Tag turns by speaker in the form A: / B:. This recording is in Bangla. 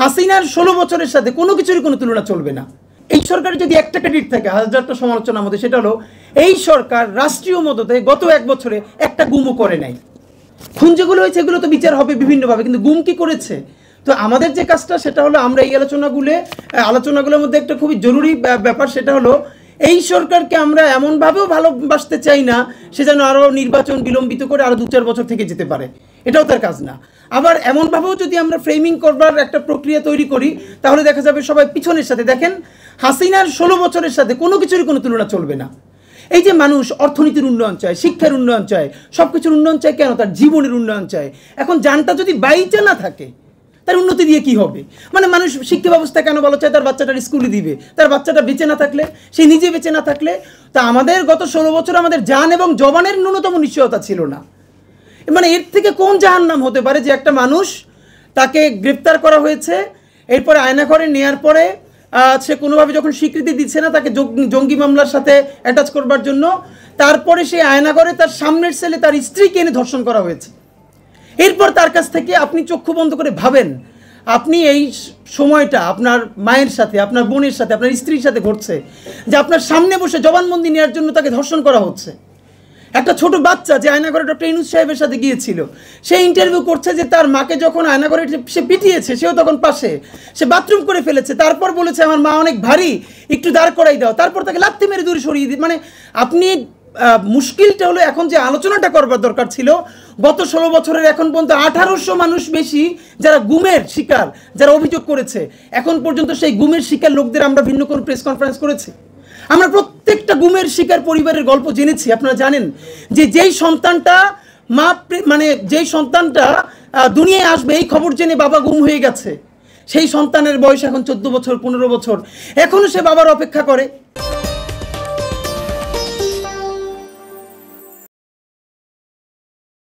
A: হাসিনার 16 বছরের সাথে কোনো কিছুরই কোনো তুলনা চলবে না। এই সরকারের যদি একটা ক্রেডিট থাকে, হাজারটা সমালোচনার মধ্যে, সেটা হলো এই সরকার রাষ্ট্রীয় মদতে গত 1 বছরে একটা গুমও করে নাই। খুন যেগুলো হয়েছে এগুলো তো বিচার হবে বিভিন্নভাবে, কিন্তু গুম কি করেছে? তো আমাদের যে কাজটা সেটা হলো আমরা এই আলোচনাগুলোর মধ্যে একটা খুবই জরুরি ব্যাপার, সেটা হলো এই সরকারকে আমরা এমনভাবেও ভালোবাসতে চাই না সে যেন আরও নির্বাচন বিলম্বিত করে আরও 2-4 বছর থেকে যেতে পারে, এটাও তার কাজ না। আবার এমনভাবেও যদি আমরা ফ্রেমিং করবার একটা প্রক্রিয়া তৈরি করি তাহলে দেখা যাবে সবাই পিছনের সাথে, দেখেন হাসিনার 16 বছরের সাথে কোনো কিছুরই কোনো তুলনা চলবে না। এই যে মানুষ অর্থনীতির উন্নয়ন চায়, শিক্ষার উন্নয়ন চায়, সব কিছুর উন্নয়ন চায়, কেন? তার জীবনের উন্নয়ন চায়। এখন জানটা যদি বাইচে না থাকে তার উন্নতি দিয়ে কি হবে? মানে মানুষ শিক্ষা ব্যবস্থা কেন ভালো চায়? তার বাচ্চাটার স্কুলে দিবে, তার বাচ্চাটা বেঁচে না থাকলে, সে নিজে বেঁচে না থাকলে। তা আমাদের গত 16 বছর আমাদের জান এবং জবানের ন্যূনতম নিশ্চয়তা ছিল না। মানে এর থেকে কোন জাহান্নাম হতে পারে যে একটা মানুষ, তাকে গ্রেপ্তার করা হয়েছে, এরপরে আয়নাঘরে নেওয়ার পরে সে কোনোভাবে যখন স্বীকৃতি দিচ্ছে না তাকে জঙ্গি মামলার সাথে অ্যাটাচ করবার জন্য, তারপরে সেই আয়নাঘরে তার সামনের ছেলে তার স্ত্রীকে এনে ধর্ষণ করা হয়েছে। এরপর তার কাছ থেকে আপনি চক্ষু বন্ধ করে ভাবেন, আপনি এই সময়টা আপনার মায়ের সাথে, আপনার বোনের সাথে, আপনার স্ত্রীর সাথে ঘটছে, যে আপনার সামনে বসে জবানবন্দি নেওয়ার জন্য তাকে ধর্ষণ করা হচ্ছে। একটা ছোট বাচ্চা যে আয়নাঘরে ডক্টর ইউনূস সাহেবের সাথে গিয়েছিল, সে ইন্টারভিউ করছে যে তার মাকে যখন আয়নাঘরে সে পিটিয়েছে, সেও তখন পাশে, সে বাথরুম করে ফেলেছে, তারপর বলেছে আমার মা অনেক ভারী, একটু দাঁড় করাই দাও, তারপর তাকে লাথি মেরে দূরে সরিয়ে দিই। মানে আপনি মুশকিলটা হলো এখন যে আলোচনাটা করবার দরকার ছিল, গত 16 বছরের এখন পর্যন্ত 1800 মানুষ বেশি যারা গুমের শিকার, যারা অভিযোগ করেছে, এখন পর্যন্ত সেই গুমের শিকার লোকদের আমরা ভিন্ন কোনো প্রেস কনফারেন্স করেছি? আমরা প্রত্যেকটা গুমের শিকার পরিবারের গল্প জেনেছি। আপনারা জানেন যে যেই সন্তানটা যেই সন্তানটা দুনিয়ায় আসবে এই খবর জেনে বাবা গুম হয়ে গেছে, সেই সন্তানের বয়স এখন 14 বছর 15 বছর, এখনো সে বাবার অপেক্ষা করে।